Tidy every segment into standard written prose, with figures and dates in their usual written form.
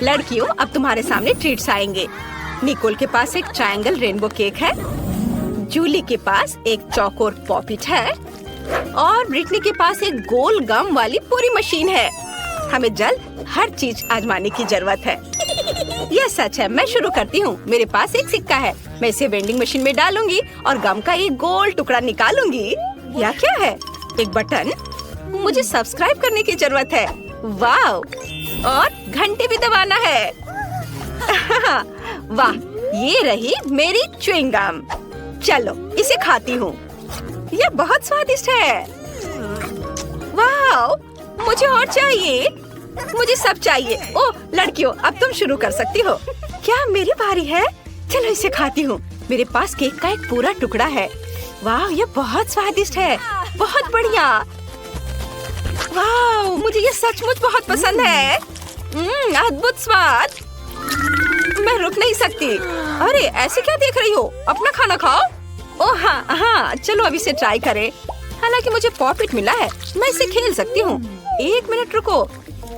लड़कियों, अब तुम्हारे सामने ट्रीट्स आएंगे। निकोल के पास एक ट्रायंगल रेनबो केक है, जूली के पास एक चौकोर पॉपिट है और ब्रिटनी के पास एक गोल गम वाली पूरी मशीन है। हमें जल्द हर चीज आजमाने की जरूरत है। यह सच है। मैं शुरू करती हूँ। मेरे पास एक सिक्का है, मैं इसे वेंडिंग मशीन में डालूंगी और गम का एक गोल टुकड़ा निकालूंगी। यह क्या है? एक बटन। मुझे सब्सक्राइब करने की जरूरत है। वाव! और घंटे भी दबाना है। वाह, ये रही मेरी च्युइंग गम। चलो इसे खाती हूँ। यह बहुत स्वादिष्ट है। वाव! मुझे और चाहिए। मुझे सब चाहिए। ओह लड़कियों, अब तुम शुरू कर सकती हो। क्या मेरी बारी है? चलो इसे खाती हूँ। मेरे पास केक का एक पूरा टुकड़ा है। वाह, यह बहुत स्वादिष्ट है। बहुत बढ़िया। वाह, मुझे ये सचमुच बहुत पसंद है। अद्भुत स्वाद। मैं रुक नहीं सकती। अरे ऐसे क्या देख रही हो? अपना खाना खाओ। ओह हाँ, चलो अब इसे ट्राई करें। हालांकि मुझे पॉपिट मिला है, मैं इसे खेल सकती हूँ। एक मिनट रुको।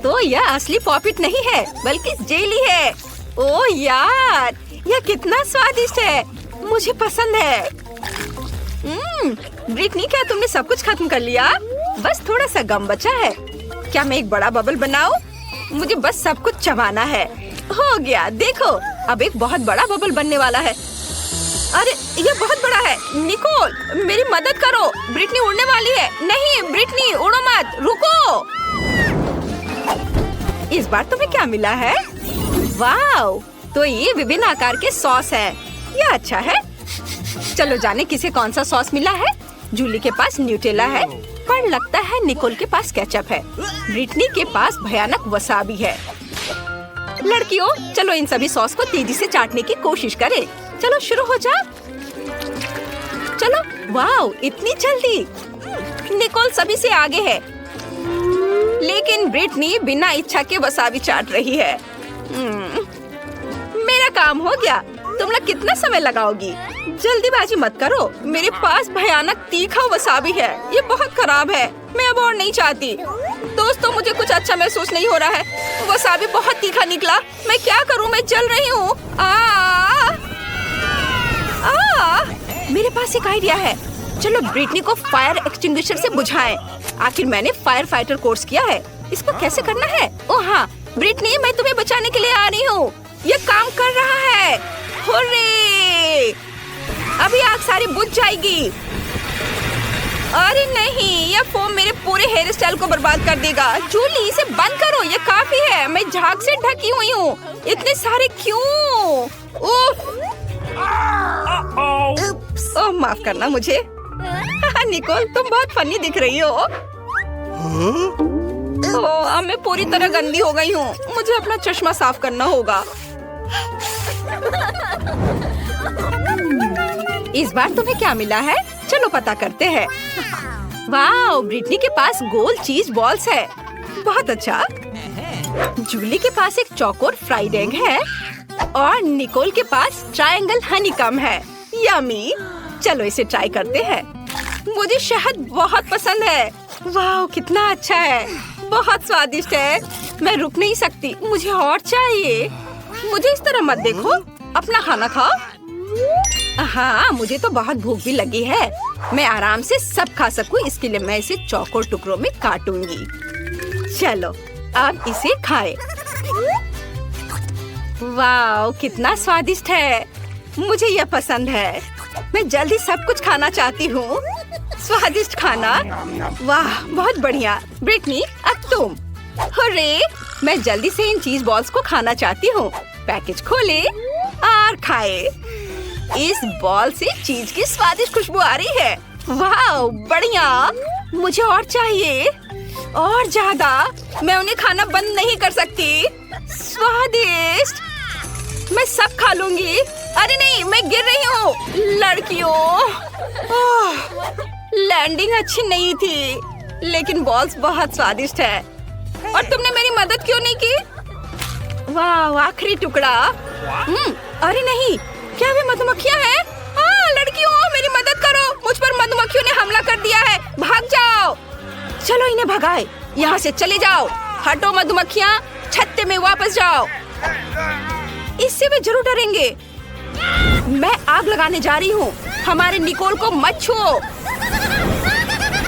तो यह असली पॉपिट नहीं है बल्कि जेली है। ओह यार, यह कितना स्वादिष्ट है। मुझे पसंद है। ब्रिटनी, क्या तुमने सब कुछ खत्म कर लिया? बस थोड़ा सा गम बचा है। क्या मैं एक बड़ा बबल बनाऊं? मुझे बस सब कुछ चबाना है। हो गया, देखो अब एक बहुत बड़ा बबल बनने वाला है। अरे ये बहुत बड़ा है। निकोल, मेरी मदद करो। ब्रिटनी उड़ने वाली है। नहीं ब्रिटनी, उड़ो मत, रुको। इस बार तुम्हें क्या मिला है? वाव! तो ये विभिन्न आकार के सॉस है। ये अच्छा है। चलो जाने किसे कौन सा सॉस मिला है। जूली के पास न्यूटेला है, पर लगता है निकोल के पास केचप है। ब्रिटनी के पास भयानक वसाबी है। लड़कियों, चलो इन सभी सॉस को तेजी से चाटने की कोशिश करें। चलो शुरू हो जा। चलो। वाव, इतनी जल्दी। निकोल सभी से आगे है, लेकिन ब्रिटनी बिना इच्छा के वसाबी चाट रही है। मेरा काम हो गया। तुम लोग कितना समय लगाओगी? जल्दीबाजी मत करो। मेरे पास भयानक तीखा वसाबी है। ये बहुत खराब है। मैं अब और नहीं चाहती। दोस्तों, मुझे कुछ अच्छा महसूस नहीं हो रहा है। वसाबी बहुत तीखा निकला। मैं क्या करूं? मैं जल रही हूँ। मेरे पास एक आइडिया है। चलो ब्रिटनी को फायर एक्सटिंग्विशर से बुझाएं। आखिर मैंने फायर फाइटर कोर्स किया है। इसको कैसे करना है? ओह हाँ ब्रिटनी, मैं तुम्हें बचाने के लिए आ रही हूँ। ये काम कर रहा है। हुर्रे! अभी आग सारी बुझ जाएगी। अरे नहीं, यह फोम मेरे पूरे हेयर स्टाइल को बर्बाद कर देगा। जूली, इसे बंद करो। ये काफी है। मैं झाग से ढकी हुई हूँ। इतने सारे क्यों? ओह माफ करना मुझे। निकोल, तुम बहुत फनी दिख रही हो। अब मैं पूरी तरह गंदी हो गई हूँ। मुझे अपना चश्मा साफ करना होगा। इस बार तुम्हें क्या मिला है? चलो पता करते हैं। वाह, ब्रिटनी के पास गोल चीज बॉल्स है। बहुत अच्छा। जूली के पास एक चौकोर फ्राइड एग है और निकोल के पास ट्रायंगल हनीकॉम्ब है। यम्मी। चलो इसे ट्राई करते हैं। मुझे शहद बहुत पसंद है। वाह, कितना अच्छा है। बहुत स्वादिष्ट है। मैं रुक नहीं सकती। मुझे और चाहिए। मुझे इस तरह मत देखो। अपना खाना खाओ। हाँ, मुझे तो बहुत भूख भी लगी है। मैं आराम से सब खा सकूं, इसके लिए मैं इसे चौकोर टुकड़ों में काटूंगी। चलो अब इसे खाएं। वाह, कितना स्वादिष्ट है। मुझे यह पसंद है। मैं जल्दी सब कुछ खाना चाहती हूँ। स्वादिष्ट खाना। वाह, बहुत बढ़िया। ब्रिटनी, अब तुम। हुर्रे! मैं जल्दी से इन चीज बॉल्स को खाना चाहती हूँ। पैकेज खोले और खाए। इस बॉल से चीज की स्वादिष्ट खुशबू आ रही है। वाह, बढ़िया। मुझे और चाहिए, और ज्यादा। मैं उन्हें खाना बंद नहीं कर सकती। स्वादिष्ट। मैं सब खा लूंगी। अरे नहीं, मैं गिर रही हूँ। लड़कियों, लैंडिंग अच्छी नहीं थी, लेकिन बॉल्स बहुत स्वादिष्ट है। और तुमने मेरी मदद क्यों नहीं की? वाह, आखिरी टुकड़ा। अरे नहीं, क्या वे मधुमक्खियाँ हैं? लड़कियों, मेरी मदद करो। मुझ पर मधुमक्खियों ने हमला कर दिया है। भाग जाओ। चलो इन्हें भगाए। यहाँ से चले जाओ। हटो मधुमक्खियाँ, छत्ते में वापस जाओ। इससे वे जरूर डरेंगे। मैं आग लगाने जा रही हूँ। हमारे निकोल को मत छुओ।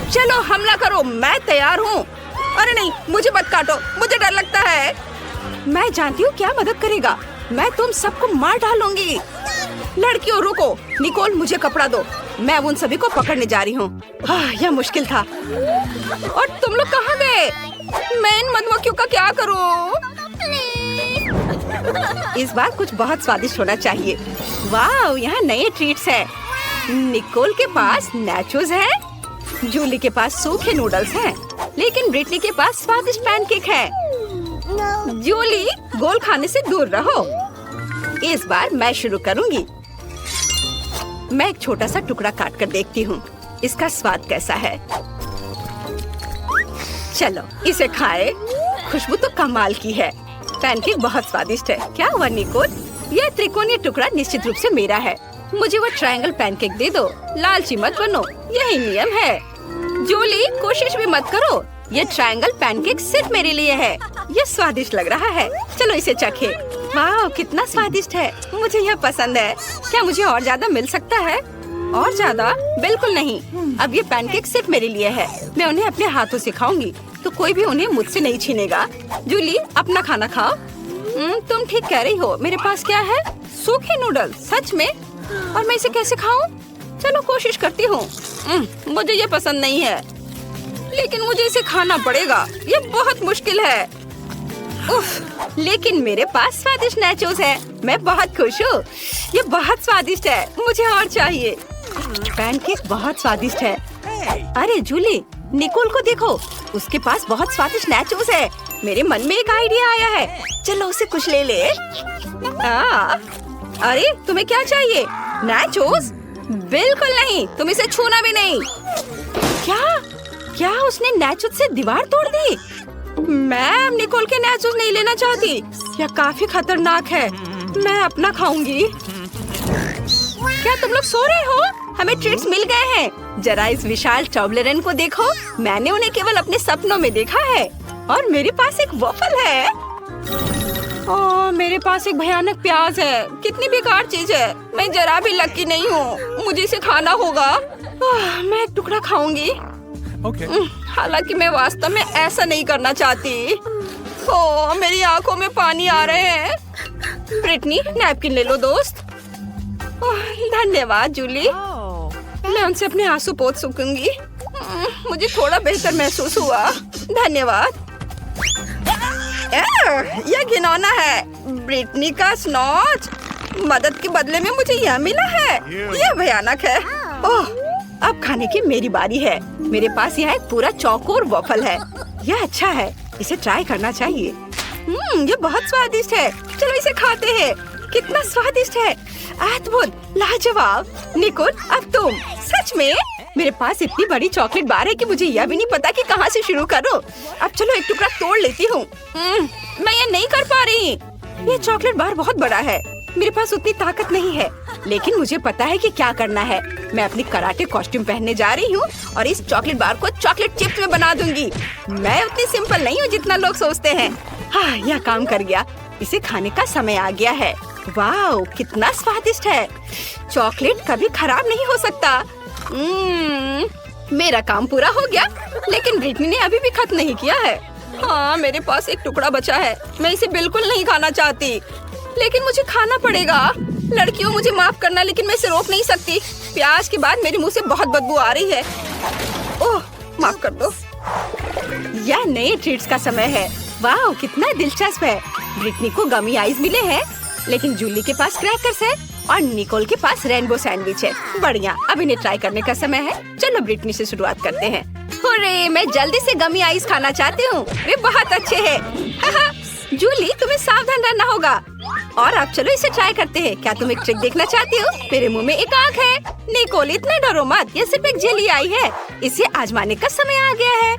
चलो हमला करो, मैं तैयार हूँ। अरे नहीं, मुझे मत काटो, मुझे डर लगता है। मैं जानती हूँ क्या मदद करेगा। मैं तुम सबको मार डालूंगी। लड़कियों रुको, निकोल मुझे कपड़ा दो। मैं उन सभी को पकड़ने जा रही हूँ। यह मुश्किल था। और तुम लोग कहाँ गए? मैं इन मधुमक्खियों का क्या करूँ? इस बार कुछ बहुत स्वादिष्ट होना चाहिए। वाह, यहाँ नए ट्रीट्स हैं। निकोल के पास नाचोस है, जूली के पास सूखे नूडल्स हैं, लेकिन ब्रिटनी के पास स्वादिष्ट पैनकेक है। जूली, गोल खाने से दूर रहो। इस बार मैं शुरू करूंगी। मैं एक छोटा सा टुकड़ा काट कर देखती हूँ इसका स्वाद कैसा है। चलो इसे खाए। खुशबू तो कमाल की है। पैनकेक बहुत स्वादिष्ट है। क्या हुआ निकोल? यह त्रिकोणीय टुकड़ा निश्चित रूप से मेरा है। मुझे वो ट्रायंगल पैनकेक दे दो। लालची मत बनो, यही नियम है। जूली, कोशिश भी मत करो। ये ट्रायंगल पैनकेक सिर्फ मेरे लिए है। ये स्वादिष्ट लग रहा है। चलो इसे चखे। वाह, कितना स्वादिष्ट है। मुझे यह पसंद है। क्या मुझे और ज्यादा मिल सकता है? और ज्यादा? बिल्कुल नहीं। अब ये पैनकेक सिर्फ मेरे लिए है। मैं उन्हें अपने हाथों से खाऊंगी, तो कोई भी उन्हें मुझसे नहीं छीनेगा। जूली, अपना खाना खाओ। तुम ठीक कह रही हो। मेरे पास क्या है? सूखे नूडल। सच में? और मैं इसे कैसे खाऊं? चलो कोशिश करती हूँ। मुझे ये पसंद नहीं है, लेकिन मुझे इसे खाना पड़ेगा। ये बहुत मुश्किल है। उफ, लेकिन मेरे पास स्वादिष्ट नाचोस है। मैं बहुत खुश हूँ। ये बहुत स्वादिष्ट है। मुझे और चाहिए। पैनकेक बहुत स्वादिष्ट है। अरे जूली, निकोल को देखो, उसके पास बहुत स्वादिष्ट नाचोस है। मेरे मन में एक आइडिया आया है। चलो उसे कुछ ले ले। अरे तुम्हें क्या चाहिए? नाचोस? बिल्कुल नहीं, तुम इसे छूना भी नहीं। क्या उसने नाचोस से दीवार तोड़ दी? मैं अब निकोल के नाचोस नहीं लेना चाहती। यह काफी खतरनाक है। मैं अपना खाऊंगी। क्या तुम लोग सो रहे हो? हमें ट्रीट्स मिल गए हैं। जरा इस विशाल टॉबलेरन को देखो। मैंने उन्हें केवल अपने सपनों में देखा है। और मेरे पास एक वॉफल है। ओह, मेरे पास एक भयानक प्याज है। कितनी बेकार चीज है। मैं जरा भी लकी नहीं हूँ। मुझे इसे खाना होगा। मैं एक टुकड़ा खाऊंगी। हालांकि मैं वास्तव में ऐसा नहीं करना चाहती। ओह, मेरी आंखों में पानी आ रहे हैं। ब्रिटनी, नैपकिन ले लो दोस्त। धन्यवाद जूली। मैं उनसे अपने आंसू पोंछ सकूंगी। मुझे थोड़ा बेहतर महसूस हुआ। धन्यवाद। यह घिनौना है। ब्रिटनी का स्नॉच। मदद के बदले में मुझे यह मिला है। यह भयानक है। ओह, अब खाने की मेरी बारी है। मेरे पास यहाँ एक पूरा चौकोर वॉफल है। यह अच्छा है, इसे ट्राई करना चाहिए। ये बहुत स्वादिष्ट है। चलो इसे खाते हैं। कितना स्वादिष्ट है। अद्भुत, लाजवाब। निकोल, अब तुम। सच में? मेरे पास इतनी बड़ी चॉकलेट बार है कि मुझे यह भी नहीं पता कि कहाँ से शुरू करूं। अब चलो एक टुकड़ा तोड़ लेती हूँ। मैं ये नहीं कर पा रही। ये चॉकलेट बार बहुत बड़ा है। मेरे पास उतनी ताकत नहीं है, लेकिन मुझे पता है कि क्या करना है। मैं अपनी कराटे कॉस्ट्यूम पहनने जा रही हूँ और इस चॉकलेट बार को चॉकलेट चिप्स में बना दूंगी। मैं उतनी सिंपल नहीं हूँ जितना लोग सोचते हैं। हाँ, यह काम कर गया। इसे खाने का समय आ गया है। वाह, कितना स्वादिष्ट है। चॉकलेट कभी खराब नहीं हो सकता। मेरा काम पूरा हो गया, लेकिन ब्रिटनी ने अभी भी खत्म नहीं किया है। हाँ, मेरे पास एक टुकड़ा बचा है। मैं इसे बिल्कुल नहीं खाना चाहती, लेकिन मुझे खाना पड़ेगा। लड़कियों, मुझे माफ करना, लेकिन मैं इसे रोक नहीं सकती। प्याज के बाद मेरे मुंह से बहुत बदबू आ रही है। ओह, माफ कर दो। यह नए ट्रीट्स का समय है। वाह, कितना दिलचस्प है। ब्रिटनी को गमी आइस मिले हैं, लेकिन जूली के पास क्रैकर्स है और निकोल के पास रेनबो सैंडविच है। बढ़िया, अब इन्हें ट्राई करने का समय है। चलो ब्रिटनी से शुरुआत करते हैं। हुर्रे, मैं जल्दी से गमी आइस खाना चाहती हूँ। वे बहुत अच्छे हैं। जूली, तुम्हें सावधान रहना होगा। और अब चलो इसे ट्राई करते हैं। क्या तुम एक ट्रिक देखना चाहती हो? मेरे मुंह में एक आँख है। निकोल, इतना डरो मत। ये सिर्फ एक जेली आई है। इसे आजमाने का समय आ गया है।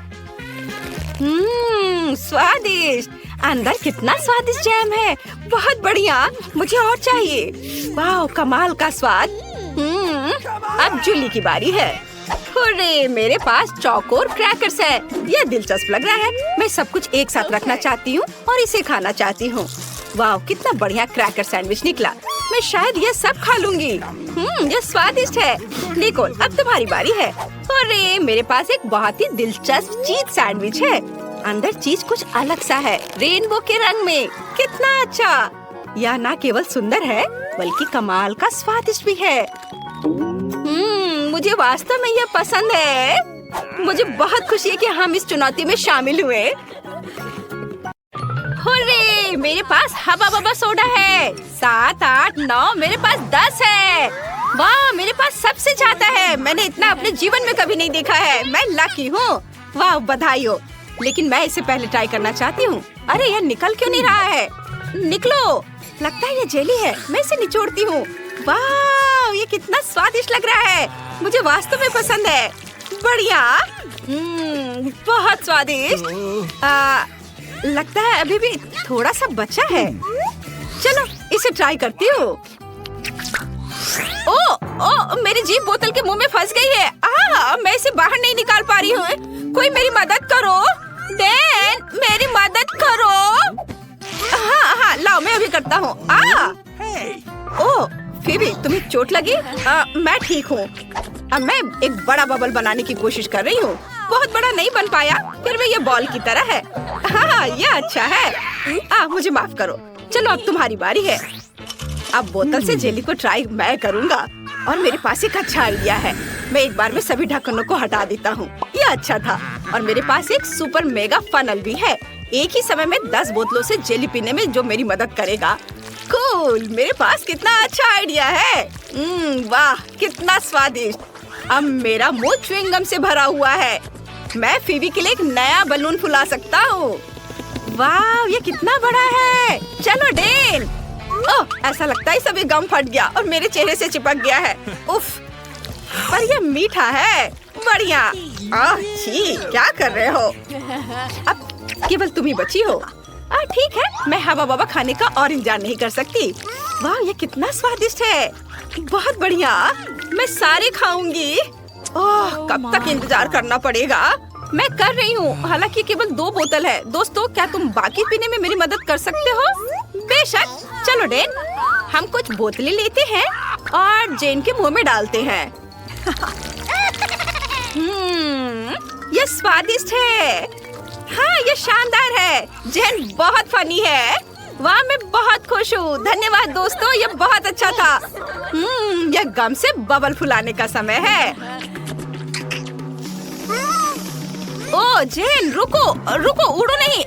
स्वादिष्ट। अंदर कितना स्वादिष्ट जैम है। बहुत बढ़िया, मुझे और चाहिए। वाह, कमाल का स्वाद। अब जूली की बारी है। अरे मेरे पास चौकोर क्रैकर्स है। यह दिलचस्प लग रहा है। मैं सब कुछ एक साथ रखना चाहती हूँ और इसे खाना चाहती हूँ। वाह, कितना बढ़िया क्रैकर सैंडविच निकला। मैं शायद ये सब खा लूंगी। यह स्वादिष्ट है। निकोल, अब तुम्हारी बारी है। अरे मेरे पास एक बहुत ही दिलचस्प चीज सैंडविच है। अंदर चीज कुछ अलग सा है, रेनबो के रंग में। कितना अच्छा! यह ना केवल सुंदर है बल्कि कमाल का स्वादिष्ट भी है। मुझे वास्तव में यह पसंद है। मुझे बहुत खुशी है कि हम इस चुनौती में शामिल हुए। हुर्रे, मेरे पास हबा बबा सोडा है। 7, 8, 9, मेरे पास 10 है। वाह, मेरे पास सबसे ज्यादा है। मैंने इतना अपने जीवन में कभी नहीं देखा है। मैं लकी हूँ। वाह, बधाई हो। लेकिन मैं इसे पहले ट्राई करना चाहती हूँ। अरे यह निकल क्यों नहीं रहा है? निकलो। लगता है ये जेली है। मैं इसे निचोड़ती हूँ। वाह, ये कितना स्वादिष्ट लग रहा है। मुझे वास्तव में पसंद है। बढ़िया। बहुत स्वादिष्ट। लगता है अभी भी थोड़ा सा बचा है। चलो इसे ट्राई करती हूँ। ओ, मेरी जीभ बोतल के मुंह में फंस गई है। मैं इसे बाहर नहीं निकाल पा रही हूँ। कोई मेरी मदद करो। डैन, मेरी मदद करो। हाँ, लाओ, मैं अभी करता हूँ। ओह, फिबी, तुम्हें चोट लगी? मैं ठीक हूँ। अब मैं एक बड़ा बबल बनाने की कोशिश कर रही हूँ। बहुत बड़ा नहीं बन पाया, फिर भी ये बॉल की तरह है। हाँ, ये अच्छा है। मुझे माफ करो। चलो अब तुम्हारी बारी है। अब बोतल से जेली को ट्राई मैं करूँगा। और मेरे पास एक अच्छा आइडिया है। मैं एक बार में सभी ढक्कनों को हटा देता हूँ। ये अच्छा था। और मेरे पास एक सुपर मेगा फनल भी है। एक ही समय में 10 बोतलों से जेली पीने में जो मेरी मदद करेगा। कूल, मेरे पास कितना अच्छा आइडिया है। वाह, कितना स्वादिष्ट। अब मेरा मुंह च्युइंगम से भरा हुआ है। मैं फीबी के लिए एक नया बलून फुला सकता हूँ। वाह, ये कितना बड़ा है। चलो डेन। ओह, ऐसा लगता है सभी गम फट गया और मेरे चेहरे से चिपक गया है। उफ, पर ये मीठा है। बढ़िया। छी, क्या कर रहे हो? अब केवल तुम ही बची हो। ठीक है, मैं हवा बबा खाने का और इंतजार नहीं कर सकती। वाह, ये कितना स्वादिष्ट है। बहुत बढ़िया, मैं सारे खाऊंगी। ओह, कब तक इंतजार करना पड़ेगा? मैं कर रही हूँ। हालांकि केवल 2 बोतल है। दोस्तों, क्या तुम बाकी पीने में मेरी मदद कर सकते हो? बेशक। चलो डेन, हम कुछ बोतलें लेते हैं और जेन के मुंह में डालते हैं। ये स्वादिष्ट है। हाँ, ये शानदार है। जेन बहुत फनी है। वाह, मैं बहुत खुश हूँ। धन्यवाद दोस्तों, ये बहुत अच्छा था। यह गम से बबल फुलाने का समय है। ओ जेन, रुको, उड़ो नहीं।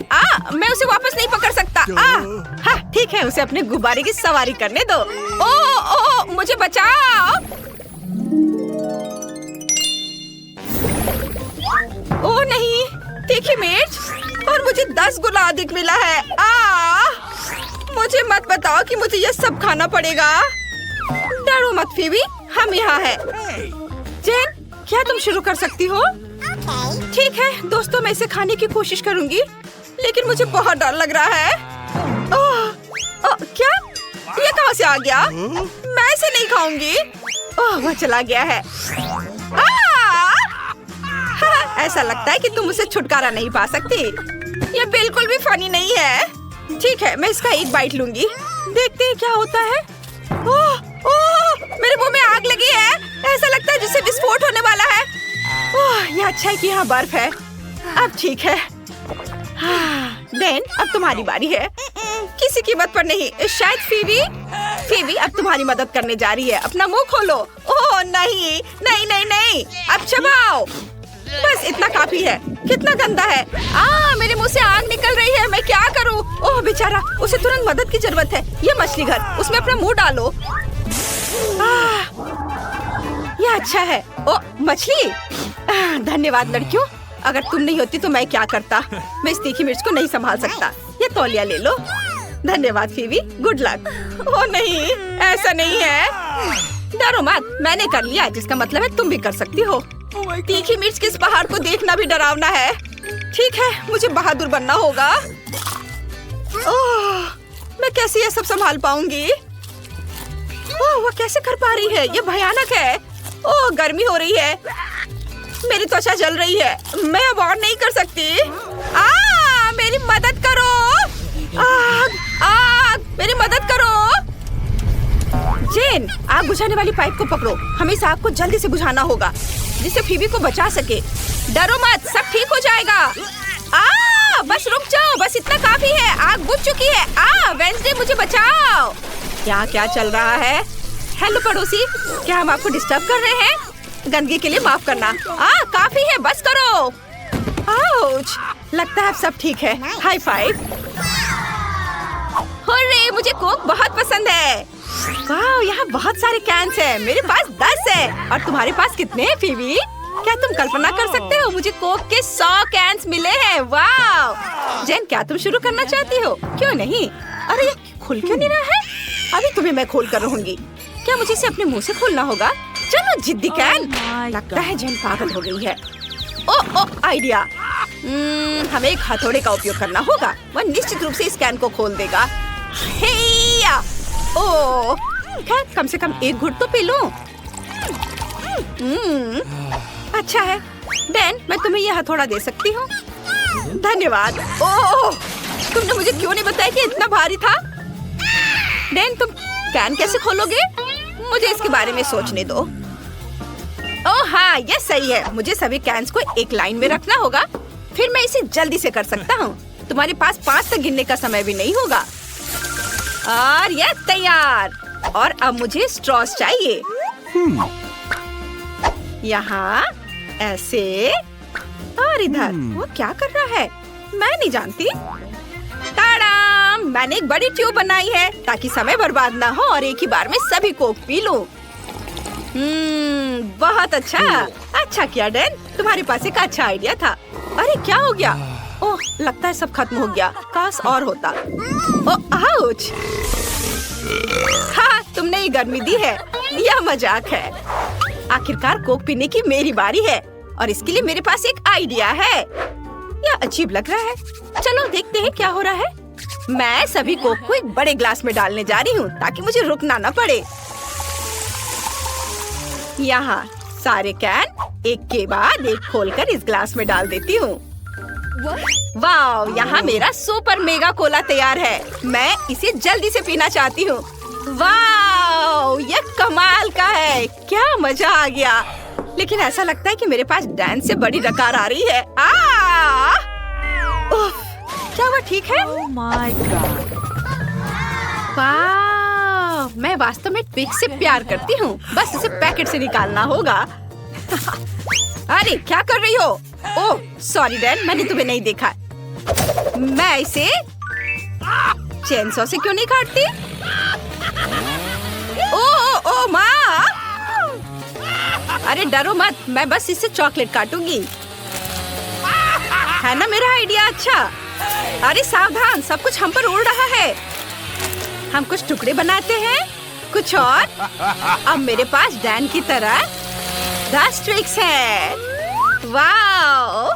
मैं उसे वापस नहीं पकड़ सकता। हाँ, ठीक है, उसे अपने गुब्बारे की सवारी करने दो। ओ, मुझे बचाओ। ओ नहीं, तीखी मिर्च। और मुझे 10 गुना अधिक मिला है। मुझे मत बताओ कि मुझे यह सब खाना पड़ेगा। डरो मत फीबी, हम यहाँ हैं। जेन, क्या तुम शुरू कर सकती हो? ठीक है दोस्तों, मैं इसे खाने की कोशिश करूंगी, लेकिन मुझे बहुत डर लग रहा है। क्या? ये कहाँ से आ गया? मैं इसे नहीं खाऊंगी। वह चला गया है। ऐसा लगता है कि तुम उसे छुटकारा नहीं पा सकती। ये बिल्कुल भी फनी नहीं है। ठीक है, मैं इसका एक बाइट लूंगी। देखते हैं क्या होता है। मेरे मुंह में आग लगी है। ऐसा लगता है जैसे विस्फोट होने वाला है। ये अच्छा है कि यहाँ बर्फ है। अब ठीक है। देन, अब तुम्हारी बारी है। किसी कीमत पर नहीं। शायद फीबी अब तुम्हारी मदद करने जा रही है। अपना मुंह खोलो। ओह नहीं, अब चबाओ। बस इतना काफी है। कितना गंदा है। मेरे मुंह से आग निकल रही है। मैं क्या करूं? ओह बेचारा, उसे तुरंत मदद की जरूरत है। ये मछली घर, उसमें अपना मुंह डालो। ये अच्छा है। ओ मछली, धन्यवाद लड़कियों। अगर तुम नहीं होती तो मैं क्या करता। मैं इस तीखी मिर्च को नहीं संभाल सकता। ये तौलिया ले लो। धन्यवाद फीबी, गुड लक। ओ नहीं, ऐसा नहीं है। डरो मत, मैंने कर लिया, जिसका मतलब है तुम भी कर सकती हो। तीखी मिर्च के इस पहाड़ को देखना भी डरावना है। ठीक है, मुझे बहादुर बनना होगा। ओह, मैं कैसे ये सब संभाल पाऊंगी? ओह, वो कैसे कर पा रही है? ये भयानक है। ओह, गर्मी हो रही है। मेरी त्वचा जल रही है, मैं अब और नहीं कर सकती। मेरी मदद करो। आग, आग, मेरी मदद करो। जेन, आग बुझाने वाली पाइप को पकड़ो। हमें इस आग को जल्दी से बुझाना होगा जिससे फीबी को बचा सके। डरो मत, सब ठीक हो जाएगा। बस रुक जाओ, बस इतना काफी है। आग बुझ चुकी है। वेंसडे मुझे बचाओ। यहाँ क्या चल रहा है? हेलो पड़ोसी, क्या हम आपको डिस्टर्ब कर रहे हैं? गंदगी के लिए माफ करना। काफी है, बस करो। आउच, लगता है अब सब ठीक है। High five. हुर्रे, मुझे कोक बहुत पसंद है। वाह, यहाँ बहुत सारे कैंस हैं। मेरे पास 10 है। और तुम्हारे पास कितने हैं फीबी? क्या तुम कल्पना कर सकते हो? मुझे कोक के 100 कैंस मिले हैं। वाह जेन, क्या तुम शुरू करना चाहती हो? क्यों नहीं? अरे ये खुल क्यों नहीं रहा है? अभी तुम्हें मैं खोल कर रहूंगी। क्या मुझे इसे अपने मुंह से खोलना होगा? चलो जिद्दी कैन। लगता है जेन पागल हो गई है। ओ आइडिया। हमें एक हथौड़े का उपयोग करना होगा। वह निश्चित रूप से इस कैन को खोल देगा। खैर, कम से कम एक घुट तो पी लूं। अच्छा है। डैन, मैं तुम्हें यह हथौड़ा दे सकती हूँ? धन्यवाद। तुमने मुझे क्यों नहीं बताया कि इतना भारी था? डैन, तुम कैन कैसे खोलोगे? मुझे इसके बारे में सोचने दो। हाँ, ये सही है। मुझे सभी कैंस को एक लाइन में रखना होगा, फिर मैं इसे जल्दी से कर सकता हूँ। तुम्हारे पास 5 तक गिनने का समय भी नहीं होगा। और ये तैयार। और अब मुझे स्ट्रॉस चाहिए। यहाँ ऐसे और इधर। वो क्या कर रहा है? मैं नहीं जानती। ताड़ाम! मैंने एक बड़ी ट्यूब बनाई है ताकि समय बर्बाद ना हो और एक ही बार में सभी कोक पी लूं। बहुत अच्छा किया डैन, तुम्हारे पास एक अच्छा आइडिया था। अरे क्या हो गया? ओह, लगता है सब खत्म हो गया। काश और होता। आउच! हाँ, तुमने ये गर्मी दी है। यह मजाक है। आखिरकार कोक पीने की मेरी बारी है और इसके लिए मेरे पास एक आइडिया है। यह अजीब लग रहा है। चलो देखते हैं क्या हो रहा है। मैं सभी कोक को एक बड़े ग्लास में डालने जा रही हूँ ताकि मुझे रुकना न पड़े। यहाँ सारे कैन एक के बाद एक खोलकर इस ग्लास में डाल देती हूँ। वाह, यहाँ मेरा सुपर मेगा कोला तैयार है। मैं इसे जल्दी से पीना चाहती हूँ। वाह, यह कमाल का है। क्या मजा आ गया। लेकिन ऐसा लगता है कि मेरे पास डैन से बड़ी डकार आ रही है। क्या वो ठीक है? Oh my God. वाह, मैं वास्तव में ट्विक्स से प्यार करती हूँ। बस इसे पैकेट से निकालना होगा। अरे क्या कर रही हो? ओह सॉरी डैन, मैंने तुम्हें नहीं देखा। मैं इसे चेनसॉ से क्यों नहीं काटती? ओ माँ! अरे डरो मत, मैं बस इससे चॉकलेट काटूंगी। है ना मेरा आइडिया अच्छा? अरे सावधान, सब कुछ हम पर उड़ रहा है। हम कुछ टुकड़े बनाते हैं, कुछ और। अब मेरे पास डैन की तरह 10 ट्रिक्स है। वाओ!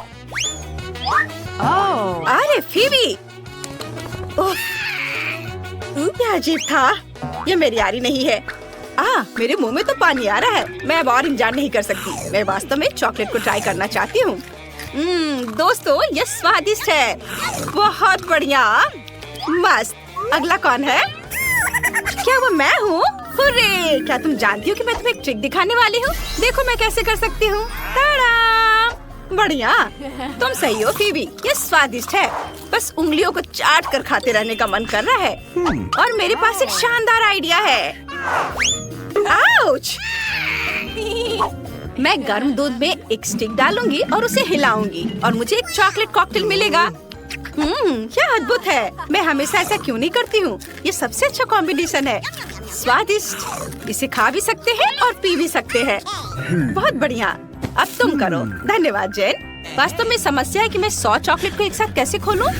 अरे फीबी! क्या अजीब था। ये मेरी यारी नहीं है। मेरे मुंह में तो पानी आ रहा है। मैं अब और इंतजार नहीं कर सकती। मैं वास्तव में चॉकलेट को ट्राई करना चाहती हूँ। दोस्तों, ये स्वादिष्ट है। बहुत बढ़िया, मस्त। अगला कौन है? क्या वो मैं हूँ? हुर्रे! क्या तुम जानती हो कि मैं तुम्हें एक ट्रिक दिखाने वाली हूँ? देखो मैं कैसे कर सकती हूँ। ताड़ा! बढ़िया, तुम सही हो फीबी। ये स्वादिष्ट है। बस उंगलियों को चाट कर खाते रहने का मन कर रहा है। और मेरे पास एक शानदार आइडिया है। आउच! मैं गर्म दूध में एक स्टिक डालूंगी और उसे हिलाऊंगी और मुझे एक चॉकलेट कॉकटेल मिलेगा। क्या अद्भुत है। मैं हमेशा ऐसा क्यों नहीं करती हूँ। ये सबसे अच्छा कॉम्बिनेशन है। स्वादिष्ट, इसे खा भी सकते हैं और पी भी सकते हैं। बहुत बढ़िया। अब तुम करो। धन्यवाद जेन। वास्तव में समस्या है कि मैं 100 चॉकलेट को एक साथ कैसे खोलूं?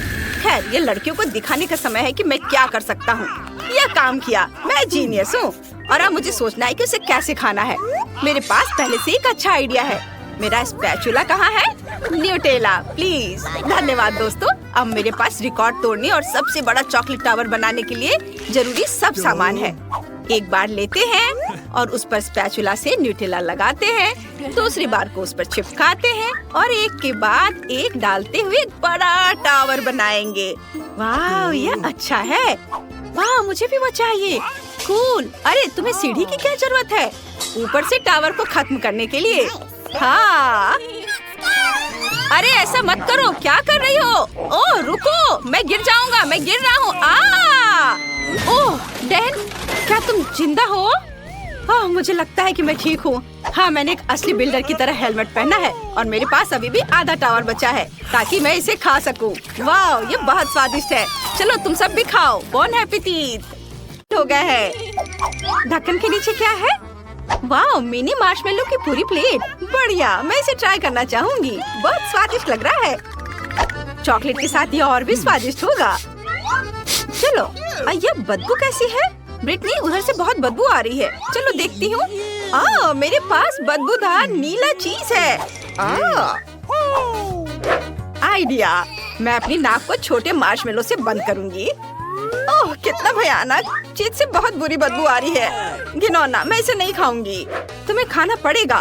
खैर, ये लड़कियों को दिखाने का समय है कि मैं क्या कर सकता हूँ। यह काम किया। मैं जीनियस हूँ और अब मुझे सोचना है कि उसे कैसे खाना है। मेरे पास पहले से एक अच्छा आइडिया है। मेरा स्पैचुला कहाँ है? Nutella please. धन्यवाद दोस्तों। अब मेरे पास रिकॉर्ड तोड़ने और सबसे बड़ा चॉकलेट टावर बनाने के लिए जरूरी सब सामान है। एक बार लेते हैं और उस पर स्पैचुला से न्यूटेला लगाते हैं। दूसरी बार को उस पर चिपकाते हैं और एक के बाद एक डालते हुए एक बड़ा टावर बनाएंगे। वाह, ये अच्छा है। वाह, मुझे भी वो चाहिए। कूल। अरे तुम्हें सीढ़ी की क्या जरूरत है ऊपर से टावर को खत्म करने के लिए? हाँ। अरे ऐसा मत करो, क्या कर रही हो? ओह रुको, मैं गिर जाऊंगा, मैं गिर रहा हूँ। ओह डैन, क्या तुम जिंदा हो? मुझे लगता है कि मैं ठीक हूँ। हाँ, मैंने एक असली बिल्डर की तरह हेलमेट पहना है और मेरे पास अभी भी आधा टावर बचा है ताकि मैं इसे खा सकूँ। वाह, ये बहुत स्वादिष्ट है। चलो तुम सब भी खाओ। बॉन एपेटीट। हो गया है। ढक्कन के नीचे क्या है? वाह, मिनी मार्शमेलो की पूरी प्लेट। बढ़िया, मैं इसे ट्राई करना चाहूंगी। बहुत स्वादिष्ट लग रहा है। चॉकलेट के साथ ये और भी स्वादिष्ट होगा। चलो, ये बदबू कैसी है? ब्रिटनी, उधर से बहुत बदबू आ रही है। चलो देखती हूँ। मेरे पास बदबूदार नीला चीज है। आइडिया, मैं अपनी नाक को छोटे मार्शमेलो से बंद करूंगी। ओह, कितना भयानक। चीज से बहुत बुरी बदबू आ रही है। घिनौना, मैं इसे नहीं खाऊंगी। तुम्हें खाना पड़ेगा।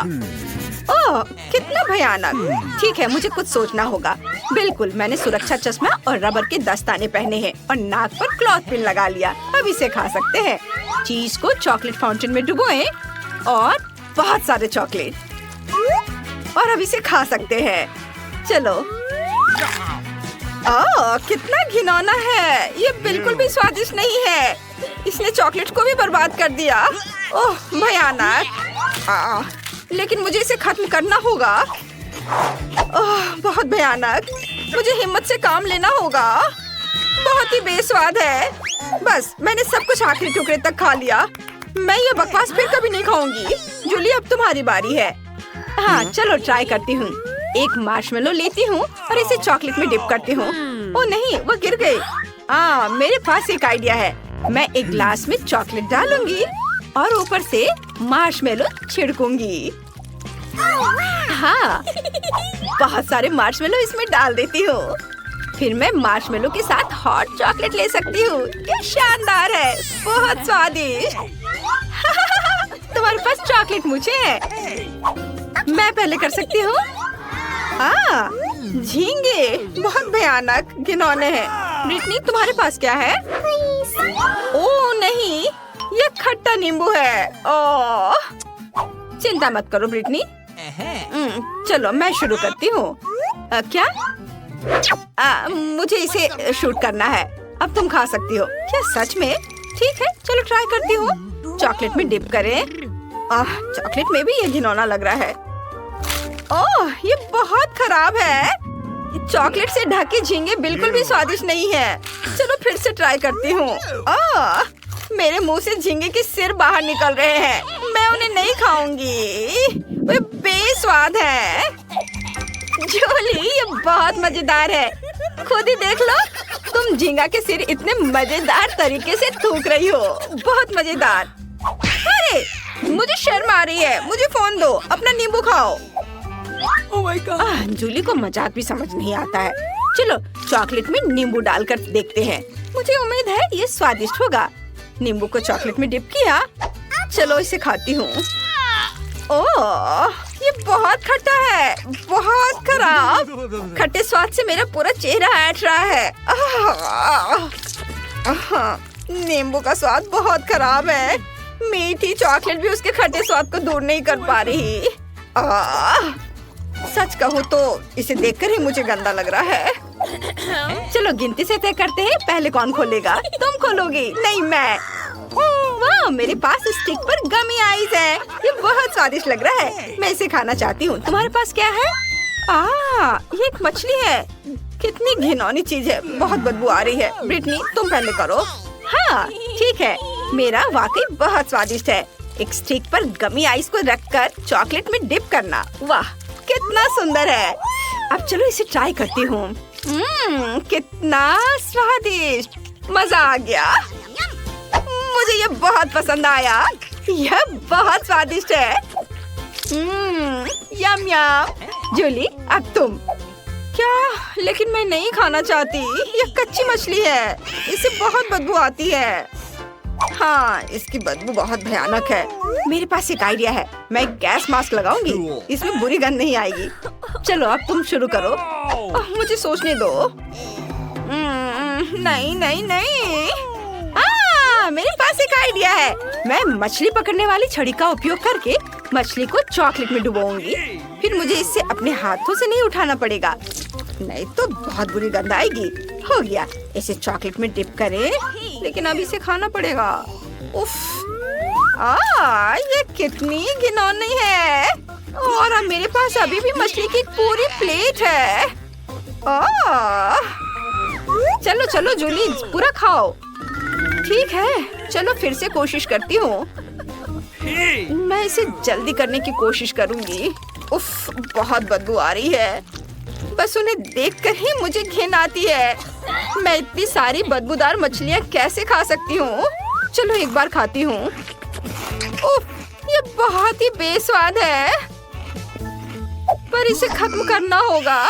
ओह, कितना भयानक। ठीक है, मुझे कुछ सोचना होगा। बिल्कुल, मैंने सुरक्षा चश्मा और रबर के दस्ताने पहने हैं और नाक पर क्लॉथ पिन लगा लिया। अब इसे खा सकते हैं। चीज को चॉकलेट फाउंटेन में डुबोएं और बहुत सारे चॉकलेट और अब इसे खा सकते हैं। चलो। कितना घिनौना है। ये बिल्कुल भी स्वादिष्ट नहीं है। इसने चॉकलेट को भी बर्बाद कर दिया। ओह, भयानक। लेकिन मुझे इसे खत्म करना होगा। बहुत भयानक। मुझे हिम्मत से काम लेना होगा। बहुत ही बेस्वाद है। बस, मैंने सब कुछ आखिरी टुकड़े तक खा लिया। मैं ये बकवास फिर कभी नहीं खाऊंगी। जूली, अब तुम्हारी बारी है। हाँ, चलो ट्राई करती हूँ। एक मार्शमेलो लेती हूँ और इसे चॉकलेट में डिप करती हूँ। ओह नहीं, वो गिर गई। मेरे पास एक आइडिया है। मैं एक ग्लास में चॉकलेट डालूंगी और ऊपर से मार्शमेलो छिड़कूंगी। हाँ, बहुत सारे मार्शमेलो इसमें डाल देती हूँ। फिर मैं मार्शमेलो के साथ हॉट चॉकलेट ले सकती हूँ। ये शानदार है, बहुत स्वादिष्ट। तुम्हारे पास चॉकलेट मुझे है। मैं पहले कर सकती हूँ। झींगे बहुत भयानक घिनौने हैं। ब्रिटनी, तुम्हारे पास क्या है? ओह नहीं, ये खट्टा नींबू है। ओह, चिंता मत करो ब्रिटनी। चलो मैं शुरू करती हूँ। क्या? मुझे इसे शूट करना है। अब तुम खा सकती हो। क्या सच में? ठीक है, चलो ट्राई करती हूँ। चॉकलेट में डिप करें। चॉकलेट में भी ये घिनौना लग रहा है। ओह, ये बहुत खराब है। चॉकलेट से ढके झींगे बिल्कुल भी स्वादिष्ट नहीं है। चलो फिर से ट्राई करती हूँ। मेरे मुंह से झींगे के सिर बाहर निकल रहे हैं। मैं उन्हें नहीं खाऊंगी। वे बेस्वाद है। जूली, ये बहुत मजेदार है। खुद ही देख लो, तुम झींगा के सिर इतने मजेदार तरीके से थूक रही हो। बहुत मजेदार। अरे, मुझे शर्म आ रही है। मुझे फोन दो, अपना नींबू खाओ। Oh my God! जूली को मजाक भी समझ नहीं आता है। चलो चॉकलेट में नींबू डालकर देखते हैं। मुझे उम्मीद है ये स्वादिष्ट होगा। नींबू को चॉकलेट में डिप किया। चलो इसे खाती हूँ। ओह, ये बहुत खट्टा है, बहुत खराब। खट्टे स्वाद से मेरा पूरा चेहरा ऐंठ रहा है। नींबू का स्वाद बहुत खराब है। मीठी चॉकलेट भी उसके खट्टे स्वाद को दूर नहीं कर पा रही। सच कहूँ तो इसे देखकर ही मुझे गंदा लग रहा है। चलो गिनती से तय करते हैं, पहले कौन खोलेगा? तुम खोलोगी? नहीं, मैं। वाह, मेरे पास स्टिक पर गमी आइस है। ये बहुत स्वादिष्ट लग रहा है। मैं इसे खाना चाहती हूँ। तुम्हारे पास क्या है? ये एक मछली है। कितनी घिनौनी चीज है। बहुत बदबू आ रही है। ब्रिटनी, तुम पहले करो। हाँ ठीक है, मेरा वाकई बहुत स्वादिष्ट है। एक स्टिक पर गमी आइस को रखकर चॉकलेट में डिप करना। वाह, कितना सुंदर है। अब चलो इसे ट्राई करती हूँ। कितना स्वादिष्ट, मजा आ गया। मुझे ये बहुत पसंद आया। यह बहुत स्वादिष्ट है। यम यम। जूली, अब तुम। क्या? लेकिन मैं नहीं खाना चाहती। यह कच्ची मछली है, इससे बहुत बदबू आती है। हाँ, इसकी बदबू बहुत भयानक है। मेरे पास एक आइडिया है, मैं गैस मास्क लगाऊंगी, इसमें बुरी गंध नहीं आएगी। चलो अब तुम शुरू करो। मुझे सोचने दो। नहीं नहीं नहीं। मेरे पास एक आइडिया है। मैं मछली पकड़ने वाली छड़ी का उपयोग करके मछली को चॉकलेट में डुबोऊंगी। फिर मुझे इसे अपने हाथों से नहीं उठाना पड़ेगा, नहीं तो बहुत बुरी गंध आएगी। हो गया, इसे चॉकलेट में डिप करें, लेकिन अब इसे खाना पड़ेगा। उफ, ये कितनी घिनौनी है। और अब मेरे पास अभी भी मछली की पूरी प्लेट है। चलो चलो जूली, पूरा खाओ। ठीक है, चलो फिर से कोशिश करती हूँ। मैं इसे जल्दी करने की कोशिश करूंगी। उफ, बहुत बदबू आ रही है। बस उन्हें देखकर ही मुझे घिन आती है। मैं इतनी सारी बदबूदार मछलियाँ कैसे खा सकती हूँ? चलो एक बार खाती हूँ। उफ, ये बहुत ही बेस्वाद है, पर इसे खत्म करना होगा।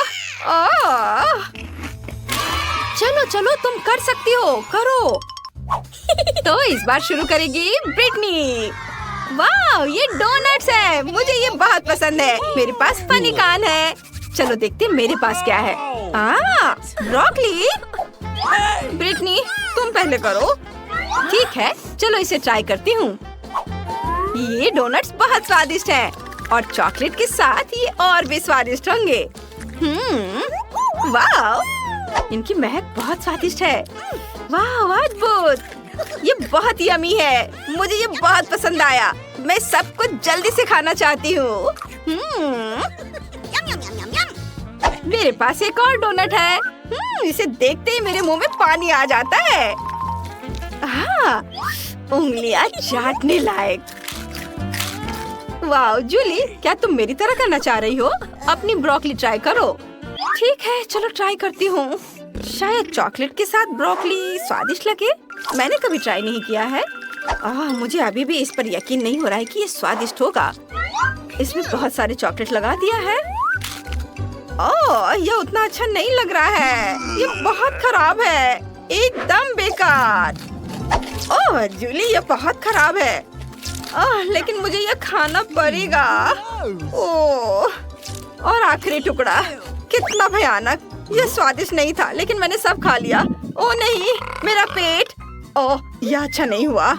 चलो चलो, तुम कर सकती हो, करो। तो इस बार शुरू करेगी ब्रिटनी। वाह, ये डोनट्स है, मुझे ये बहुत पसंद है। मेरे पास फनी कान है। चलो देखते हैं मेरे पास क्या है। ब्रोकली। ब्रिटनी, तुम पहले करो। ठीक है, चलो इसे ट्राई करती हूँ। ये डोनट्स बहुत स्वादिष्ट हैं और चॉकलेट के साथ ये और भी स्वादिष्ट होंगे। वाह, इनकी महक बहुत स्वादिष्ट है। वाह, अद्भुत, ये बहुत यम्मी है। मुझे ये बहुत पसंद आया। मैं सबको जल्दी से खाना चाहती हूँ। मेरे पास एक और डोनट है। इसे देखते ही मेरे मुंह में पानी आ जाता है। उंगलियां चाटने लायक। वाह जूली, क्या तुम मेरी तरह करना चाह रही हो? अपनी ब्रोकली ट्राई करो। ठीक है, चलो ट्राई करती हूँ। शायद चॉकलेट के साथ ब्रोकली स्वादिष्ट लगे। मैंने कभी ट्राई नहीं किया है। मुझे अभी भी इस पर यकीन नहीं हो रहा है कि ये स्वादिष्ट होगा। इसमें बहुत सारे चॉकलेट लगा दिया है। ये उतना अच्छा नहीं लग रहा है। ये बहुत खराब है, एकदम बेकार। जूली, ये बहुत खराब है। लेकिन मुझे ये खाना पड़ेगा। और आखिरी टुकड़ा, कितना भयानक। ये स्वादिष्ट नहीं था, लेकिन मैंने सब खा लिया। ओ नहीं, मेरा पेट। यह अच्छा नहीं हुआ।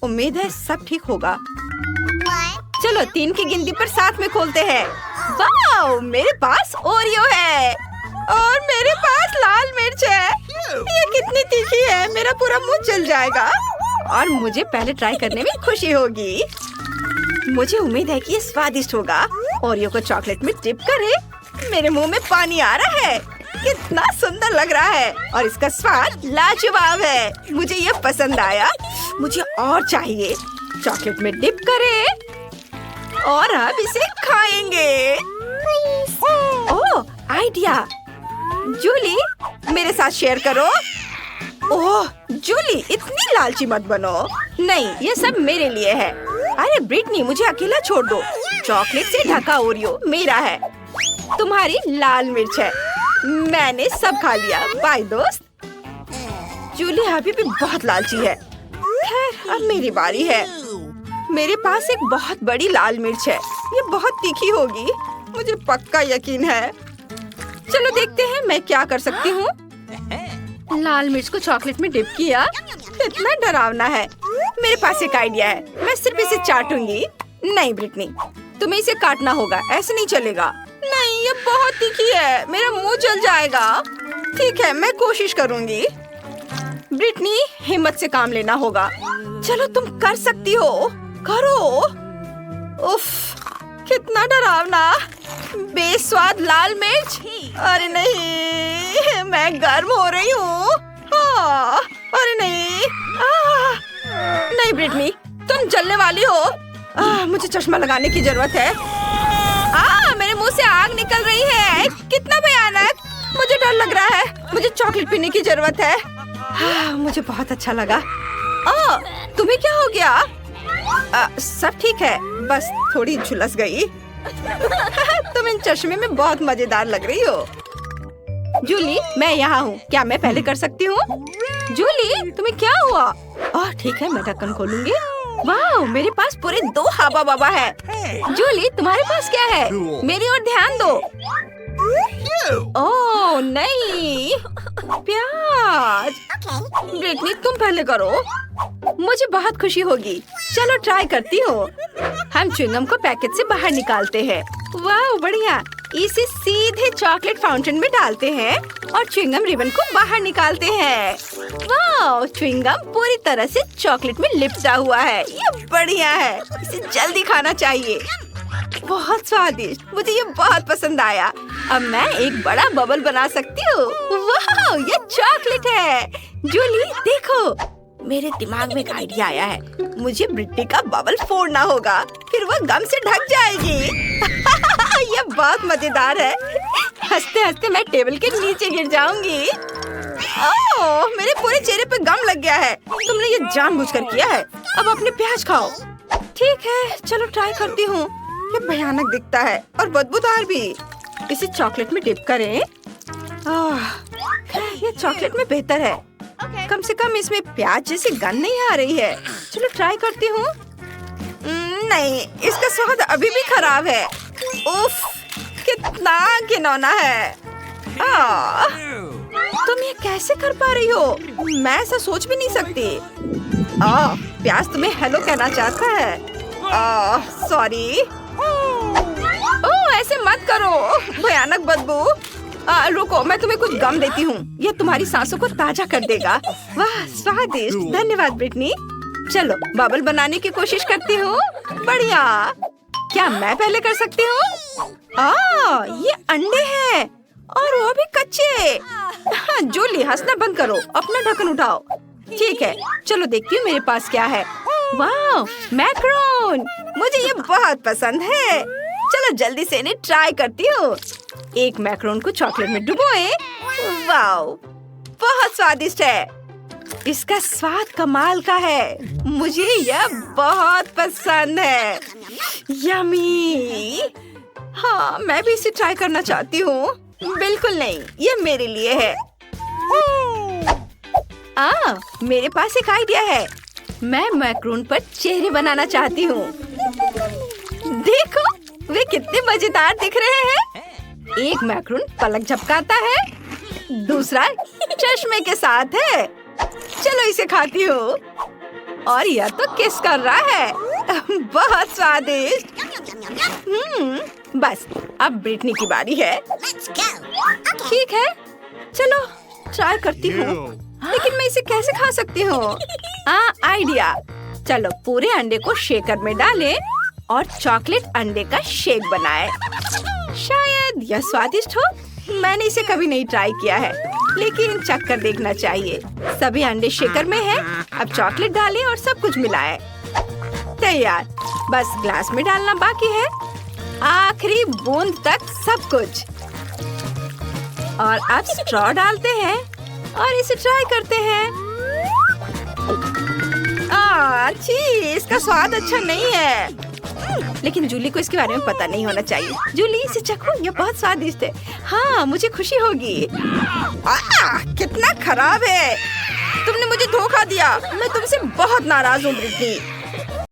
उम्मीद है सब ठीक होगा। चलो 3 की गिनती पर साथ में खोलते हैं। वाह, मेरे पास ओरियो है और मेरे पास लाल मिर्च है। ये कितनी तीखी है, मेरा पूरा मुंह जल जाएगा। और मुझे पहले ट्राई करने में खुशी होगी। मुझे उम्मीद है कि ये स्वादिष्ट होगा। ओरियो को चॉकलेट में डिप करे। मेरे मुंह में पानी आ रहा है। कितना सुंदर लग रहा है और इसका स्वाद लाजवाब है। मुझे ये पसंद आया। मुझे और चाहिए। चॉकलेट में डिप करें और अब इसे खाएंगे। आइडिया। जूली, मेरे साथ शेयर करो। जूली, इतनी लालची मत बनो। नहीं, ये सब मेरे लिए है। अरे ब्रिटनी, मुझे अकेला छोड़ दो। चॉकलेट से ढका ओरियो मेरा है, तुम्हारी लाल मिर्च है। मैंने सब खा लिया। बाय दोस्त। जूली अभी भी बहुत लालची है। खैर, अब मेरी बारी है। मेरे पास एक बहुत बड़ी लाल मिर्च है। ये बहुत तीखी होगी, मुझे पक्का यकीन है। चलो देखते हैं मैं क्या कर सकती हूँ। लाल मिर्च को चॉकलेट में डिप किया। कितना डरावना है। मेरे पास एक आइडिया है। मैं सिर्फ इसे चाटूंगी। नहीं ब्रिटनी, तुम्हें इसे काटना होगा, ऐसे नहीं चलेगा। नहीं, ये बहुत तीखी है, मेरा मुंह जल जाएगा। ठीक है, मैं कोशिश करूंगी। ब्रिटनी, हिम्मत से काम लेना होगा। चलो तुम कर सकती हो, करो। उफ, कितना डरावना, बेस्वाद लाल मिर्च। अरे नहीं, मैं गर्म हो रही हूँ। अरे नहीं, नहीं ब्रिटनी, तुम जलने वाली हो। मुझे चश्मा लगाने की जरूरत है। मेरे मुंह से आग निकल रही है। कितना भयानक, मुझे डर लग रहा है। मुझे चॉकलेट पीने की जरूरत है। मुझे बहुत अच्छा लगा। तुम्हें क्या हो गया? सब ठीक है, बस थोड़ी झुलस गई। तुम इन चश्मे में बहुत मजेदार लग रही हो। जूली, मैं यहाँ हूँ। क्या मैं पहले कर सकती हूँ? जूली, तुम्हें क्या हुआ? ओह ठीक है, मैं ढक्कन खोलूंगी। वाह, मेरे पास पूरे 2 हवा बाबा है। जूली, तुम्हारे पास क्या है? मेरी ओर ध्यान दो। ओह नहीं, प्याज। ब्रिटनी, तुम पहले करो। मुझे बहुत खुशी होगी। चलो ट्राई करती हूँ। हम च्युइंगम को पैकेट से बाहर निकालते हैं। वाह बढ़िया। इसे सीधे चॉकलेट फाउंटेन में डालते हैं और च्युइंगम रिबन को बाहर निकालते हैं। वाह, च्युइंगम पूरी तरह से चॉकलेट में लिपटा हुआ है। ये बढ़िया है। इसे जल्दी खाना चाहिए। बहुत स्वादिष्ट, मुझे ये बहुत पसंद आया। अब मैं एक बड़ा बबल बना सकती हूँ। वाह, ये चॉकलेट है। जूली देखो, मेरे दिमाग में एक आइडिया आया है। मुझे ब्रिटनी का बबल फोड़ना होगा, फिर वो गम से ढक जाएगी। ये बहुत मजेदार है। हंसते हंसते मैं टेबल के नीचे गिर जाऊंगी। ओह, मेरे पूरे चेहरे पे गम लग गया है। तुमने ये जानबूझकर किया है। अब अपने प्याज खाओ। ठीक है, चलो ट्राई करती हूँ। ये भयानक दिखता है और बदबूदार भी। इसे चॉकलेट में डिप करें। ये चॉकलेट में बेहतर है। कम से कम इसमें प्याज जैसी गंध नहीं आ रही है। चलो ट्राई करती हूँ। नहीं, इसका स्वाद अभी भी खराब है। उफ, कितना घिनौना है। तुम ये कैसे कर पा रही हो? मैं ऐसा सोच भी नहीं सकती। प्याज तुम्हें हेलो कहना चाहता है। सॉरी। ऐसे मत करो, भयानक बदबू। रुको, मैं तुम्हें कुछ गम देती हूँ। ये तुम्हारी सांसों को ताजा कर देगा। वाह स्वादिष्ट, धन्यवाद ब्रिटनी। चलो बबल बनाने की कोशिश करती हूँ। बढ़िया। क्या मैं पहले कर सकती हूँ? ये अंडे हैं और वो भी कच्चे। जूली, हंसना बंद करो, अपना ढक्कन उठाओ। ठीक है, चलो देखती हूँ मेरे पास क्या है। वाह, मैक्रोन, मुझे ये बहुत पसंद है। चलो जल्दी से इन्हें ट्राई करती हूँ। एक मैक्रोन को चॉकलेट में डुबोए। वाह, बहुत स्वादिष्ट है। इसका स्वाद कमाल का है। मुझे यह बहुत पसंद है। यम्मी। हाँ, मैं भी इसे ट्राई करना चाहती हूँ। बिल्कुल नहीं, ये मेरे लिए है। मेरे पास एक आइडिया है। मैं मैक्रोन पर चेहरे बनाना चाहती हूँ। देखो, वे कितने मजेदार दिख रहे हैं। एक मैक्रोन पलक झपकाता है, दूसरा चश्मे के साथ है। चलो इसे खाती हूँ। और यह तो किस कर रहा है। बहुत स्वादिष्ट। बस अब ब्रिटनी की बारी है। ठीक है, चलो ट्राई करती हूँ। लेकिन मैं इसे कैसे खा सकती हूँ? आइडिया। चलो पूरे अंडे को शेकर में डालें और चॉकलेट अंडे का शेक बनाएं। शायद यह स्वादिष्ट हो। मैंने इसे कभी नहीं ट्राई किया है, लेकिन चख कर देखना चाहिए। सभी अंडे शेकर में हैं। अब चॉकलेट डालें और सब कुछ मिलाएं। तैयार। बस ग्लास में डालना बाकी है। आखिरी बूंद तक सब कुछ। और अब स्ट्रॉ डालते हैं और इसे ट्राई करते हैं। छी, इसका स्वाद अच्छा नहीं है। लेकिन जूली को इसके बारे में पता नहीं होना चाहिए। जूली, इसे चखो, ये बहुत स्वादिष्ट है। हाँ, मुझे खुशी होगी। कितना खराब है। तुमने मुझे धोखा दिया। मैं तुमसे बहुत नाराज हूँ ब्रिटनी।